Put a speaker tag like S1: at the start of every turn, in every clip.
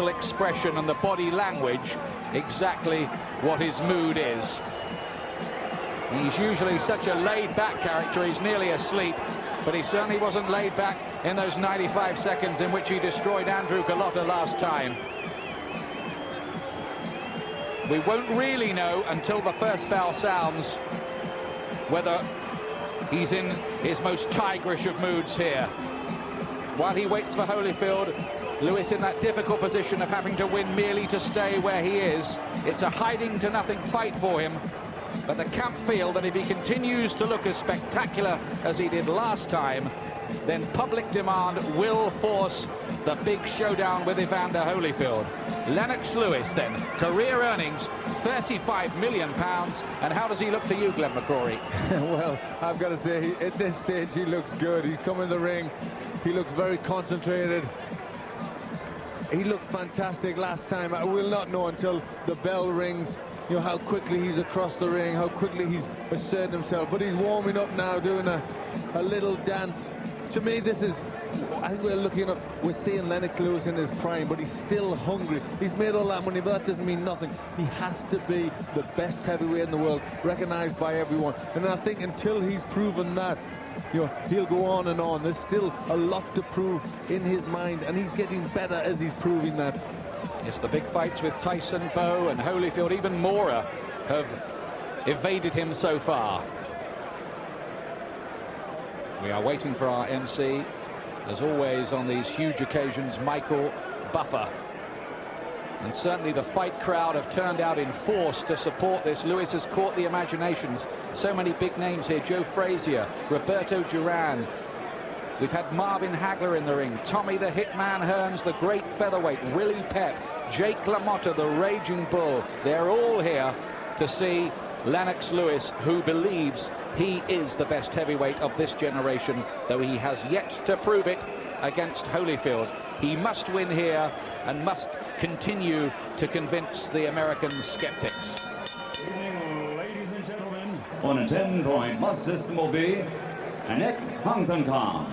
S1: expression and the body language exactly what his mood is. He's usually such a laid-back character, he's nearly asleep, but he certainly wasn't laid back in those 95 seconds in which he destroyed Andrew Gallotta last time. We won't really know until the first bell sounds whether he's in his most tigerish of moods here. While he waits for Holyfield, Lewis in that difficult position of having to win merely to stay where he is. It's a hiding-to-nothing fight for him, but the camp feel that if he continues to look as spectacular as he did last time, then public demand will force the big showdown with Evander Holyfield. Lennox Lewis then, career earnings £35 million, and how does he look to you, Glenn McCrory?
S2: Well, I've got to say, at this stage he looks good. He's come in the ring, he looks very concentrated. He looked fantastic last time. I will not know until the bell rings, you know, how quickly he's across the ring, how quickly he's asserted himself. But he's warming up now, doing a little dance. To me, this is, I think we're seeing Lennox Lewis in his prime, but he's still hungry. He's made all that money, but that doesn't mean nothing. He has to be the best heavyweight in the world, recognized by everyone. And I think until he's proven that, you know, he'll go on and on. There's still a lot to prove in his mind, and he's getting better as he's proving that.
S1: Yes, the big fights with Tyson, Bowe and Holyfield, even Mora, have evaded him so far. We are waiting for our MC, as always on these huge occasions, Michael Buffer. And certainly the fight crowd have turned out in force to support this. Lewis has caught the imaginations. So many big names here. Joe Frazier, Roberto Duran. We've had Marvin Hagler in the ring. Tommy the Hitman Hearns, the great featherweight. Willie Pep, Jake LaMotta, the Raging Bull. They're all here to see Lennox Lewis, who believes he is the best heavyweight of this generation, though he has yet to prove it against Holyfield. He must win here and must continue to convince the American skeptics.
S3: Good evening, ladies and gentlemen. On a 10-point must system will be Anek Hongtongkam,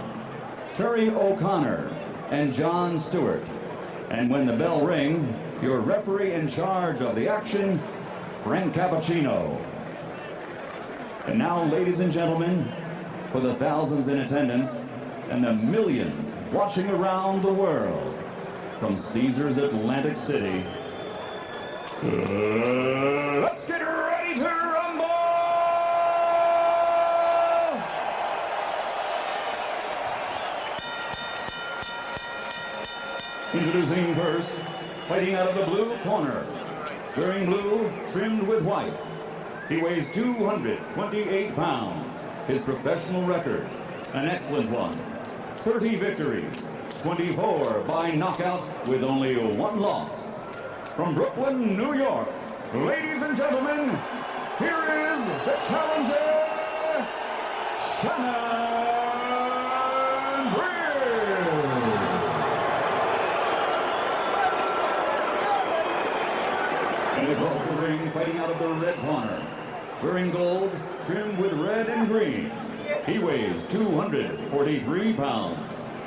S3: Terry O'Connor, and John Stewart. And when the bell rings, your referee in charge of the action, Frank Cappuccino. And now, ladies and gentlemen, for the thousands in attendance and the millions watching around the world from Caesars Atlantic City, let's get ready to rumble! Introducing first, fighting out of the blue corner, wearing blue trimmed with white. He weighs 228 pounds. His professional record, an excellent one. 30 victories, 24 by knockout with only one loss. From Brooklyn, New York, ladies and gentlemen, here is the challenger, Shannon Briggs. And across the ring, fighting out of the red corner, wearing gold, trimmed with red and green. He weighs 243 pounds.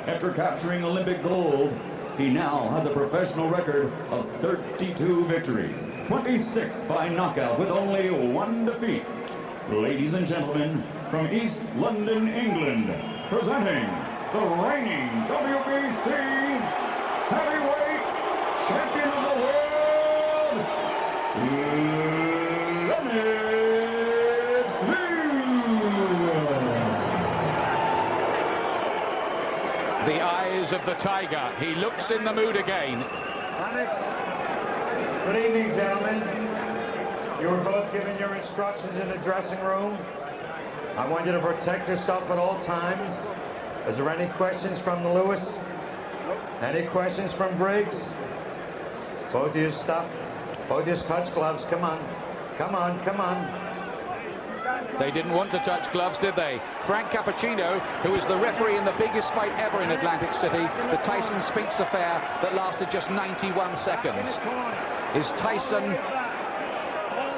S3: After capturing Olympic gold, he now has a professional record of 32 victories, 26 by knockout with only one defeat. Ladies and gentlemen, from East London, England, presenting the reigning WBC heavyweight champion of the world, Lennox Lewis.
S1: The eyes of the tiger. He looks in the mood again.
S4: Lennox, good evening, gentlemen. You were both given your instructions in the dressing room. I want you to protect yourself at all times. Is there any questions from the Lewis? Any questions from Briggs? Both of you both of you touch gloves. Come on. Come on, come on.
S1: They didn't want to touch gloves, did they? Frank Cappuccino, who is the referee in the biggest fight ever in Atlantic City, the Tyson Spinks affair that lasted just 91 seconds. Is Tyson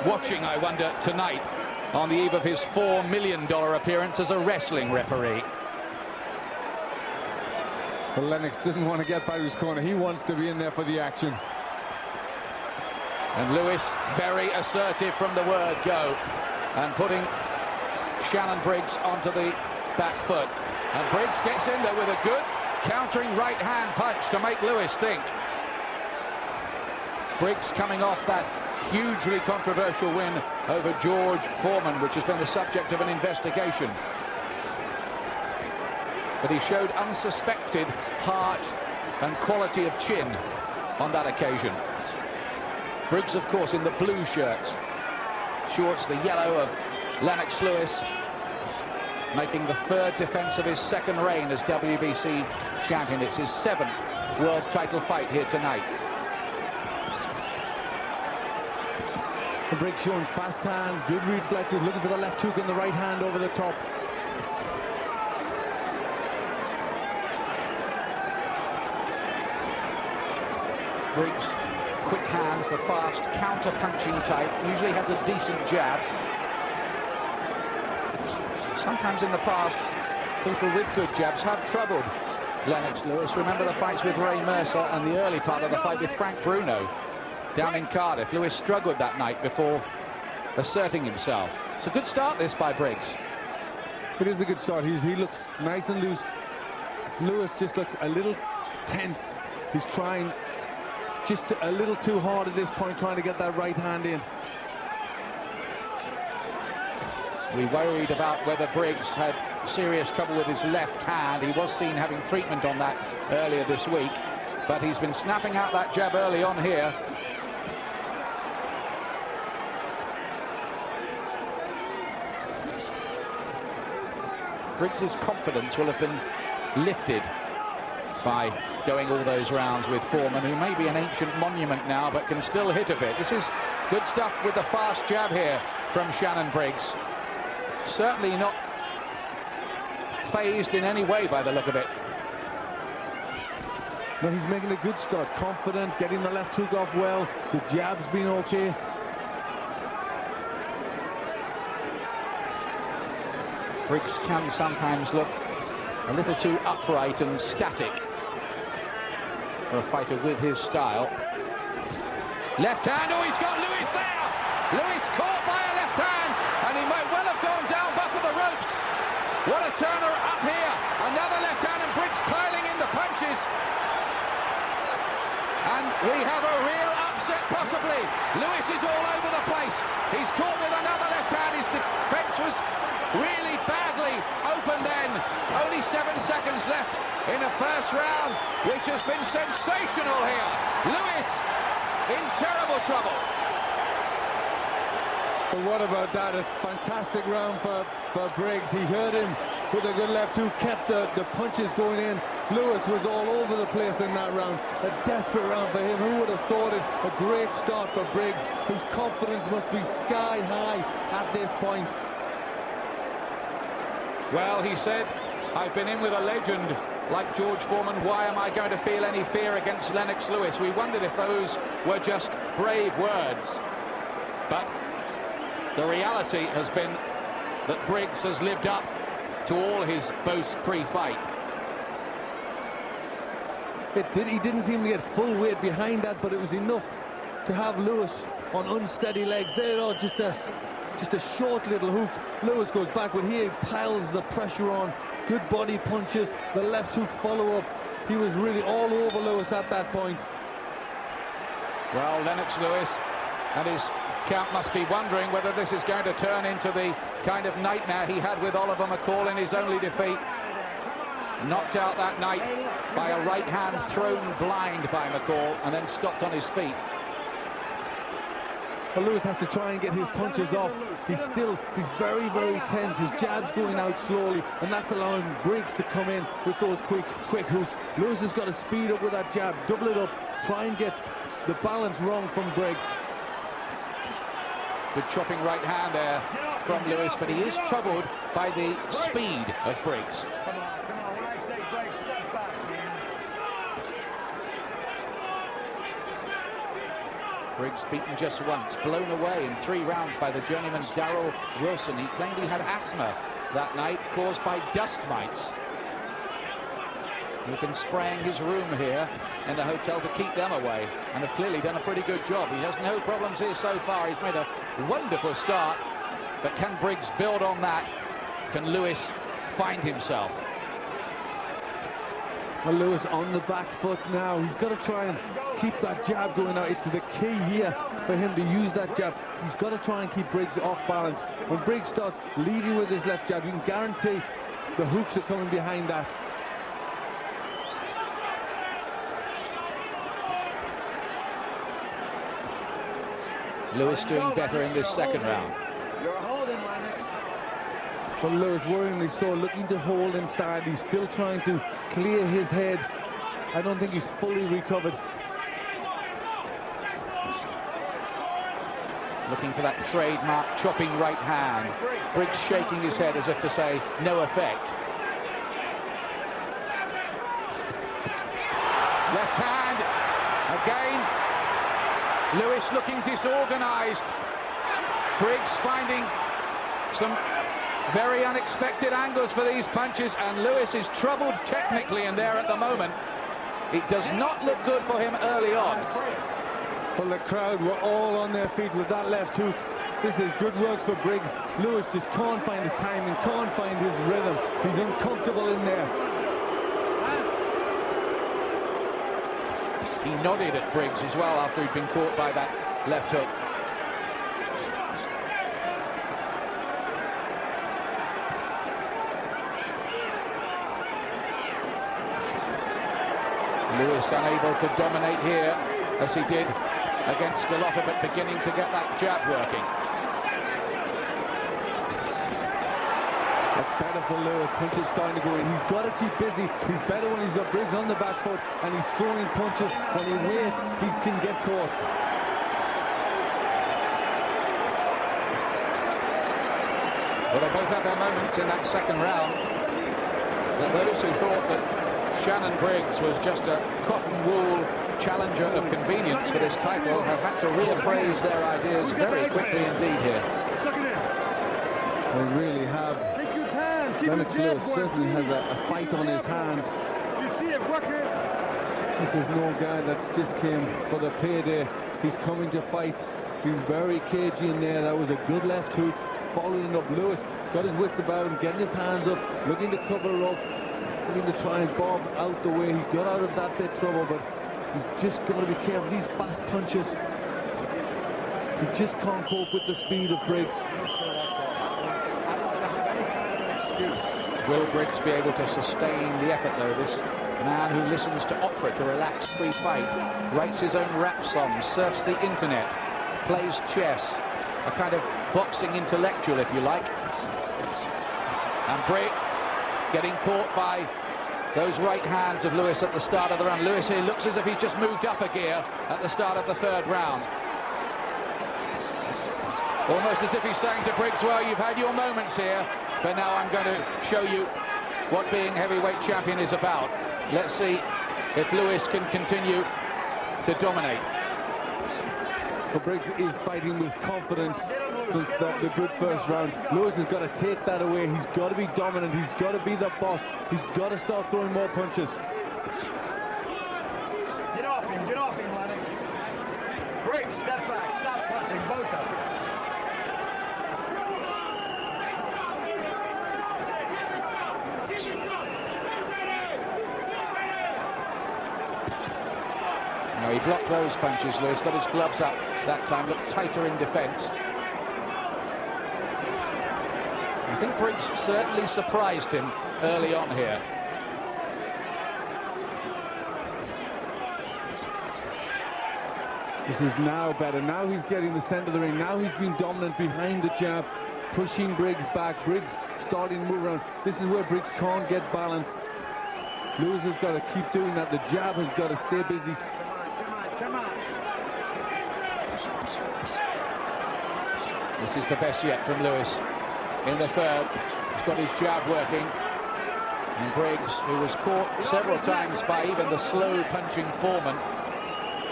S1: watching, I wonder, tonight on the eve of his $4 million appearance as a wrestling referee?
S2: But Lennox doesn't want to get by his corner. He wants to be in there for the action.
S1: And Lewis very assertive from the word go, and putting Shannon Briggs onto the back foot. And Briggs gets in there with a good countering right hand punch to make Lewis think. Briggs coming off that hugely controversial win over George Foreman, which has been the subject of an investigation. But he showed unsuspected heart and quality of chin on that occasion. Briggs, of course, in the blue shirts. Shorts the yellow of Lennox Lewis, making the third defence of his second reign as WBC champion. It's his 7th world title fight here tonight.
S2: And Briggs showing fast hands, good reflexes, looking for the left hook and the right hand over the top.
S1: Briggs, quick hands, the fast counter-punching type, usually has a decent jab. Sometimes in the past, people with good jabs have troubled Lennox Lewis. Remember the fights with Ray Mercer and the early part of the fight with Frank Bruno down in Cardiff. Lewis struggled that night before asserting himself. It's a good start, this, by Briggs.
S2: It is a good start. He looks nice and loose. Lewis just looks a little tense. He's trying just a little too hard at this point, trying to get that right hand in.
S1: We worried about whether Briggs had serious trouble with his left hand. He was seen having treatment on that earlier this week, but he's been snapping out that jab early on here. Briggs's confidence will have been lifted by going all those rounds with Foreman, who may be an ancient monument now, but can still hit a bit. This is good stuff with the fast jab here from Shannon Briggs. Certainly not phased in any way by the look of it.
S2: No, he's making a good start, confident, getting the left hook off well. The jab's been okay.
S1: Briggs can sometimes look a little too upright and static for a fighter with his style. Left hand, oh, he's got Lewis there! Lewis caught by a left hand, and he might well have gone down back of the ropes. What a turner up here! Another left hand, and Briggs piling in the punches. And we have a real upset, possibly. Lewis is all over the place. He's caught with another left hand. His defence was really badly open then. Only 7 seconds left in the first round, which has been sensational here. Lewis in terrible trouble.
S2: But what about that? A fantastic round for Briggs. He hurt him with a good left hook, kept the punches going in. Lewis was all over the place in that round. A desperate round for him. Who would have thought it? A great start for Briggs, whose confidence must be sky high at this point.
S1: Well, he said, I've been in with a legend like George Foreman. Why am I going to feel any fear against Lennox Lewis? We wondered if those were just brave words. But the reality has been that Briggs has lived up to all his boasts pre-fight.
S2: He didn't seem to get full weight behind that, but it was enough to have Lewis on unsteady legs. There, just a short little hook. Lewis goes backward. He piles the pressure on. Good body punches. The left hook follow-up. He was really all over Lewis at that point.
S1: Well, Lennox Lewis and his camp must be wondering whether this is going to turn into the kind of nightmare he had with Oliver McCall in his only defeat. Knocked out that night by a right hand thrown blind by McCall and then stopped on his feet.
S2: But Lewis has to try and get his punches off. He's very, very tense. His jab's going out slowly, and that's allowing Briggs to come in with those quick hooks. Lewis has got to speed up with that jab, double it up, try and get the balance wrong from Briggs.
S1: Good chopping right hand there from Lewis, but he is troubled by the speed of Briggs.
S4: Come on, when I say Briggs, step back, man.
S1: Briggs beaten just once, blown away in 3 rounds by the journeyman Darryl Wilson. He claimed he had asthma that night caused by dust mites. who've been spraying his room here in the hotel to keep them away, and have clearly done a pretty good job. He has no problems here so far. He's made a wonderful start, but can Briggs build on that? Can Lewis find himself?
S2: Well, Lewis on the back foot now. He's got to try and keep that jab going out. It's the key here for him to use that jab. He's got to try and keep Briggs off balance. When Briggs starts leading with his left jab, you can guarantee the hooks are coming behind that.
S1: Lewis doing better in this second round.
S4: You're holding, Lennox.
S2: But Lewis, worryingly so, looking to hold inside. He's still trying to clear his head. I don't think he's fully recovered.
S1: Looking for that trademark chopping right hand. Briggs shaking his head as if to say, no effect. Left hand, again. Lewis looking disorganized. Briggs finding some very unexpected angles for these punches, and Lewis is troubled technically in there at the moment. It does not look good for him early on.
S2: Well, the crowd were all on their feet with that left hook. This is good works for Briggs. Lewis just can't find his timing, can't find his rhythm. He's uncomfortable in there.
S1: He nodded at Briggs as well after he'd been caught by that left hook. Lewis unable to dominate here as he did against Galoffa, but beginning to get that jab working.
S2: That's better for Lewis. Punches starting to go in. He's got to keep busy. He's better when he's got Briggs on the back foot and he's throwing punches. When he waits, he can get caught.
S1: Well, they both had their moments in that second round. But those who thought that Shannon Briggs was just a cotton wool challenger of convenience for this title have had to reappraise their ideas very quickly indeed here.
S2: They really have. Lennox Lewis certainly has a fight on his hands. This is no guy that's just came for the payday. He's coming to fight. Being very cagey in there. That was a good left hook. Following up, Lewis got his wits about him, getting his hands up, looking to cover up, looking to try and bob out the way. He got out of that bit of trouble, but he's just got to be careful. These fast punches, he just can't cope with the speed of Briggs.
S1: Will Briggs be able to sustain the effort, though? This man who listens to opera to relax pre-fight, writes his own rap songs, surfs the internet, plays chess, a kind of boxing intellectual, if you like. And Briggs getting caught by those right hands of Lewis at the start of the round. Lewis here looks as if he's just moved up a gear at the start of the third round. Almost as if he's saying to Briggs, well, you've had your moments here, but now I'm going to show you what being heavyweight champion is about. Let's see if Lewis can continue to dominate.
S2: Well, Briggs is fighting with confidence since the good first round. Lewis has got to take that away. He's got to be dominant. He's got to be the boss. He's got to start throwing more punches.
S4: Get off him, Lennox. Briggs, step back, stop punching, both of them.
S1: Now he blocked those punches, Lewis, got his gloves up that time, looked tighter in defence. I think Briggs certainly surprised him early on here.
S2: This is now better. Now he's getting the centre of the ring. Now he's been dominant behind the jab, pushing Briggs back. Briggs starting to move around. This is where Briggs can't get balance. Lewis has got to keep doing that. The jab has got to stay busy.
S4: Come on.
S1: This is the best yet from Lewis in the third. He's got his jab working. And Briggs, who was caught several times by even the slow punching Foreman,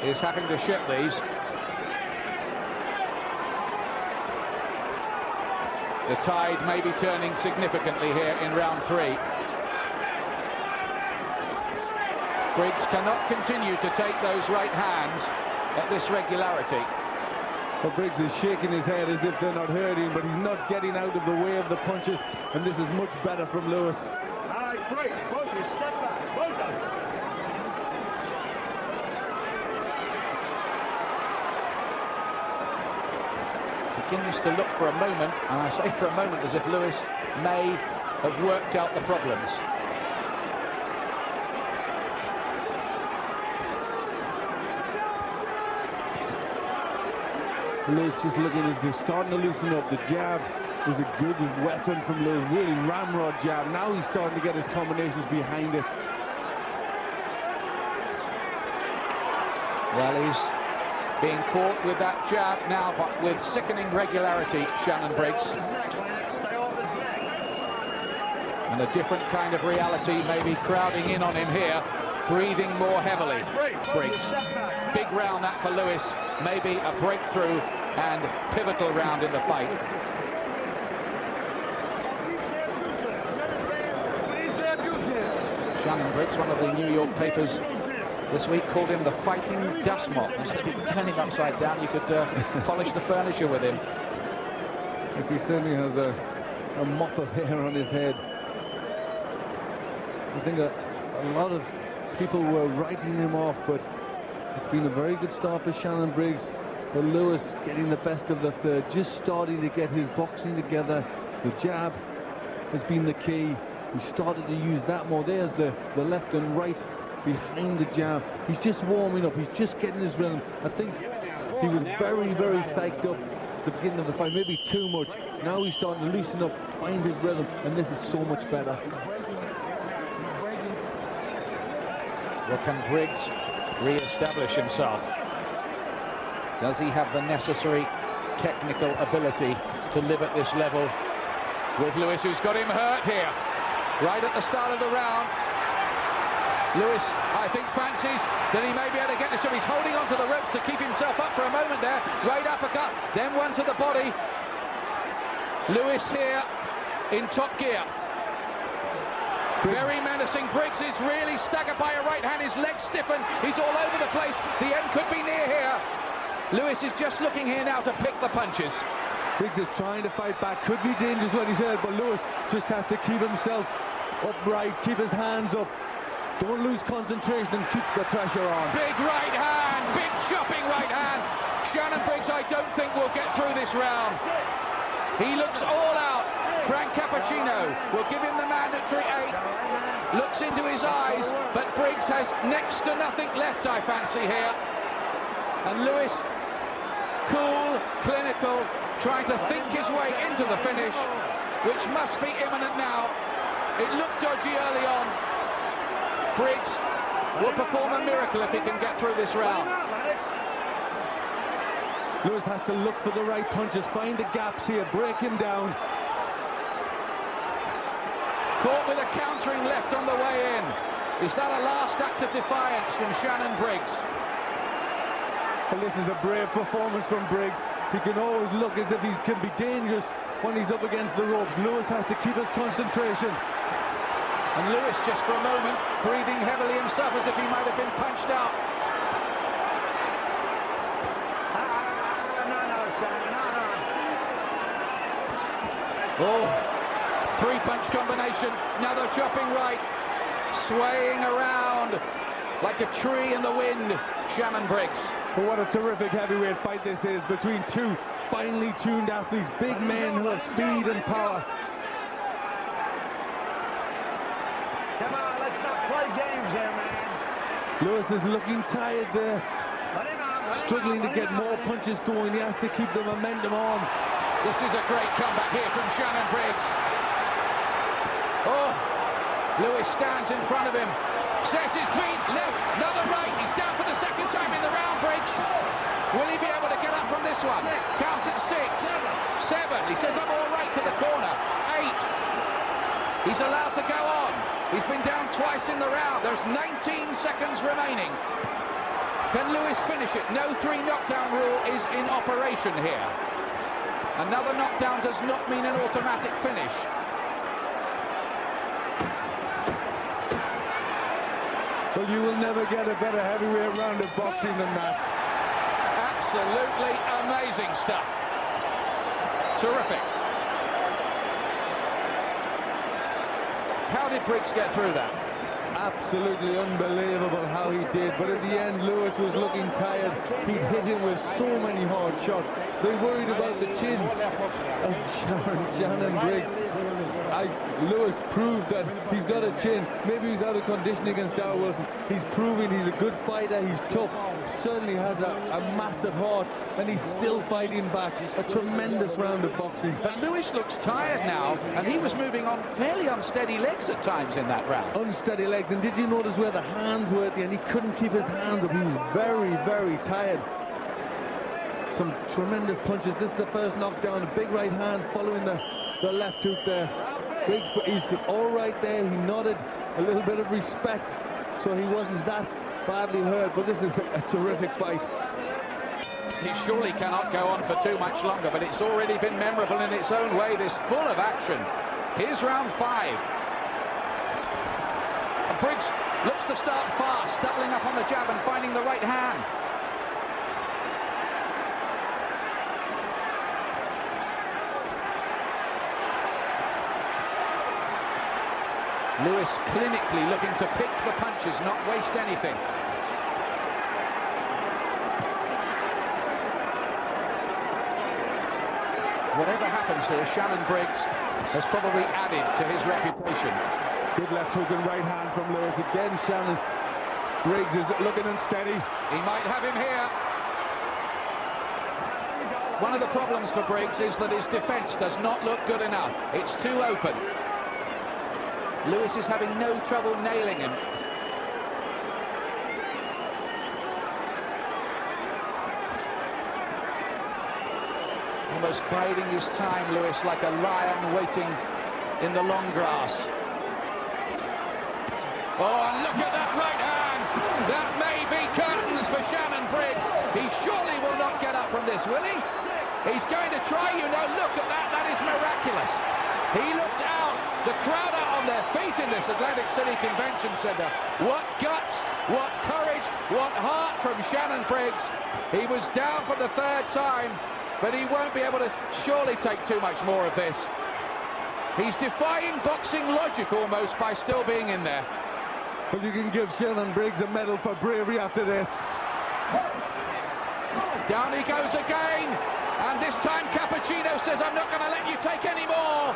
S1: is having to ship these. The tide may be turning significantly here in round three. Briggs cannot continue to take those right hands at this regularity.
S2: Well, Briggs is shaking his head as if they're not hurting, but he's not getting out of the way of the punches, and this is much better from Lewis.
S4: All right, break. Both you step back. Both of you.
S1: Begins to look for a moment, and I say for a moment as if Lewis may have worked out the problems.
S2: Lewis just looking as they're starting to loosen up. The jab was a good weapon from Lewis, really ramrod jab. Now he's starting to get his combinations behind it.
S1: Well, he's being caught with that jab now, but with sickening regularity, Shannon Briggs.
S4: Stay off his neck, Lennox. Stay off his neck.
S1: And a different kind of reality maybe crowding in on him here, breathing more heavily. Briggs. Big round that for Lewis, maybe a breakthrough and pivotal round in the fight. Shannon Briggs, one of the New York papers this week, called him the fighting dust mop. And said if you could turn him upside down, you could polish the furniture with him.
S2: Yes, he certainly has a mop of hair on his head. I think a lot of people were writing him off, but it's been a very good start for Shannon Briggs. For Lewis getting the best of the third, just starting to get his boxing together. The jab has been the key. He started to use that more. There's the left and right behind the jab. He's just warming up. He's just getting his rhythm. I think he was very, very psyched up at the beginning of the fight, maybe too much. Now he's starting to loosen up, find his rhythm, and this is so much better.
S1: Well, can Briggs re-establish himself? Does he have the necessary technical ability to live at this level with Lewis, who's got him hurt here right at the start of the round? Lewis, I think, fancies that he may be able to get this job. He's holding onto the ropes to keep himself up for a moment there. Right uppercut, then one to the body. Lewis here in top gear. Very menacing. Briggs is really staggered by a right hand. His legs stiffen. He's all over the place. The end could be near here. Lewis is just looking here now to pick the punches.
S2: Briggs is trying to fight back. Could be dangerous when he's hurt, but Lewis just has to keep himself upright, keep his hands up. Don't lose concentration and keep the pressure on.
S1: Big right hand, big chopping right hand. Shannon Briggs, I don't think will get through this round. He looks all out. Frank Cappuccino will give him the mandatory 8. Looks into his eyes, but Briggs has next to nothing left, I fancy, here. And Lewis, cool, clinical, trying to think his way into the finish, which must be imminent now. It looked dodgy early on. Briggs will perform a miracle if he can get through this round.
S2: Lewis has to look for the right punches, find the gaps here, break him down.
S1: Caught with a countering left on the way in. Is that a last act of defiance from Shannon Briggs?
S2: Well, this is a brave performance from Briggs. He can always look as if he can be dangerous when he's up against the ropes. Lewis has to keep his concentration.
S1: And Lewis, just for a moment, breathing heavily himself as if he might have been punched out.
S4: No, Shannon, no.
S1: Oh, three-punch combination. Another chopping right. Swaying around like a tree in the wind, Shannon Briggs.
S2: But what a terrific heavyweight fight this is between two finely tuned athletes, big men who have speed and power.
S4: Come on, let's not play games here, man.
S2: Lewis is looking tired there, struggling to get more punches going. He has to keep the momentum on.
S1: This is a great comeback here from Shannon Briggs. Oh, Lewis stands in front of him. Sets his feet, left, another right. He's down for the second time in the round, Briggs. Will he be able to get up from this one? Counts at 6, 7. He says, I'm all right to the corner. 8. He's allowed to go on. He's been down twice in the round. There's 19 seconds remaining. Can Lewis finish it? No 3 knockdown rule is in operation here. Another knockdown does not mean an automatic finish.
S2: Well, you will never get a better heavyweight round of boxing than that.
S1: Absolutely amazing stuff. Terrific. How did Briggs get through that?
S2: Absolutely unbelievable how he did, but at the end Lewis was looking tired. He'd hit him with so many hard shots. They worried about the chin of Shannon Briggs. Lewis proved that he's got a chin. Maybe he's out of condition against Darke Wilson. He's proving he's a good fighter, he's tough, certainly has a massive heart, and he's still fighting back. A tremendous round of boxing.
S1: But Lewis looks tired now, and he was moving on fairly unsteady legs at times in that round.
S2: Unsteady legs, and did you notice where the hands were at the end? He couldn't keep his hands up. He was very, very tired. Some tremendous punches. This is the first knockdown. A big right hand following the left hook there. Briggs, he's all right there. He nodded a little bit of respect, so he wasn't that badly hurt. But this is a terrific fight.
S1: He surely cannot go on for too much longer, but it's already been memorable in its own way. This full of action. Here's round 5. Briggs looks to start fast, doubling up on the jab and finding the right hand. Lewis clinically looking to pick the punches, not waste anything. Whatever happens here, Shannon Briggs has probably added to his reputation.
S2: Good left hook and right hand from Lewis. Again, Shannon Briggs is looking unsteady.
S1: He might have him here. One of the problems for Briggs is that his defense does not look good enough. It's too open. Lewis is having no trouble nailing him. Almost biding his time, Lewis, like a lion waiting in the long grass. Oh, and look at that right hand! That may be curtains for Shannon Briggs. He surely will not get up from this, will he? He's going to try, you know. Look at that. That is miraculous. He looked out. The crowd are on their feet in this Atlantic City Convention Center. What guts, what courage, what heart from Shannon Briggs. He was down for the 3rd time, but he won't be able to surely take too much more of this. He's defying boxing logic almost by still being in there.
S2: But you can give Shannon Briggs a medal for bravery after this.
S1: Down he goes again, and this time Cappuccino says, I'm not going to let you take any more.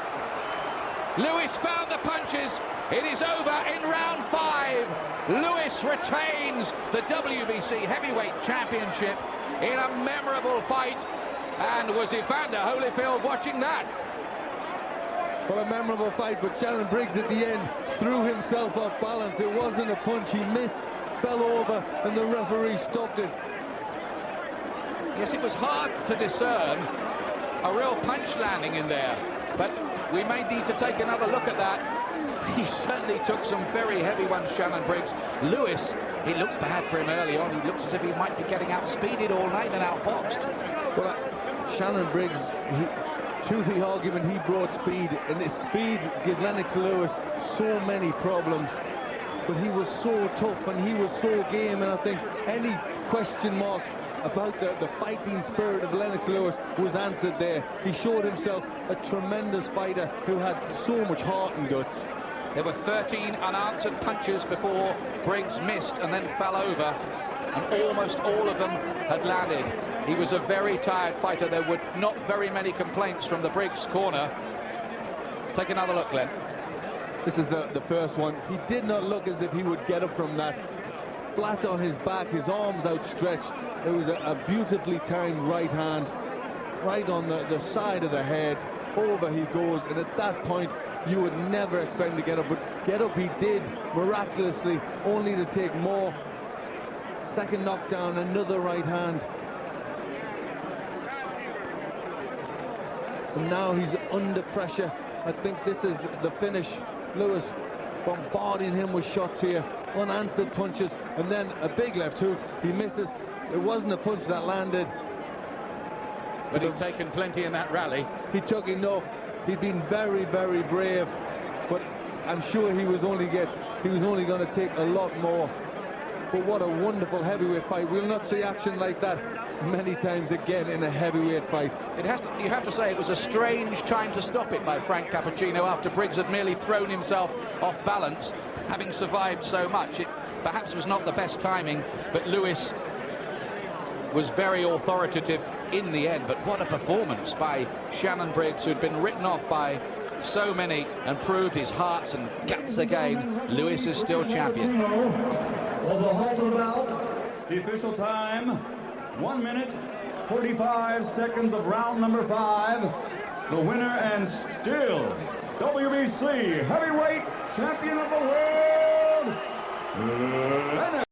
S1: Lewis found the punches. It is over in round 5. Lewis retains the WBC Heavyweight Championship in a memorable fight. And was Evander Holyfield watching that?
S2: Well, a memorable fight, but Shannon Briggs at the end threw himself off balance. It wasn't a punch, he missed, fell over, and the referee stopped it.
S1: Yes, it was hard to discern a real punch landing in there, but we may need to take another look at that. He certainly took some very heavy ones, Shannon Briggs. Lewis, he looked bad for him early on. He looks as if he might be getting outspeeded all night and outboxed.
S2: Well, Shannon Briggs, to the argument, he brought speed, and his speed gave Lennox Lewis so many problems. But he was so tough and he was so game, and I think any question mark about the fighting spirit of Lennox Lewis was answered there. He showed himself a tremendous fighter who had so much heart and guts.
S1: There were 13 unanswered punches before Briggs missed and then fell over, and almost all of them had landed. He was a very tired fighter. There were not very many complaints from the Briggs corner. Take another look, Glenn.
S2: This is the first one. He did not look as if he would get up from that. Flat on his back, his arms outstretched. It was a beautifully timed right hand, right on the side of the head. Over he goes, and at that point you would never expect him to get up, but get up he did, miraculously, only to take more. Second knockdown, another right hand. And now he's under pressure. I think this is the finish. Lewis bombarding him with shots here, unanswered punches, and then a big left hook. He misses. It wasn't a punch that landed.
S1: But he'd taken plenty in that rally.
S2: He took enough. He'd been very, very brave, but I'm sure he was only going to take a lot more. But what a wonderful heavyweight fight. We'll not see action like that many times again in a heavyweight fight.
S1: You have to say it was a strange time to stop it by Frank Cappuccino after Briggs had merely thrown himself off balance, having survived so much. It perhaps was not the best timing, but Lewis was very authoritative in the end. But what a performance by Shannon Briggs, who'd been written off by so many and proved his hearts and guts again. Lewis is still champion.
S3: Was a halt of the bout. The official time, 1 minute, 45 seconds of round number 5. The winner and still WBC heavyweight champion of the world, Lennox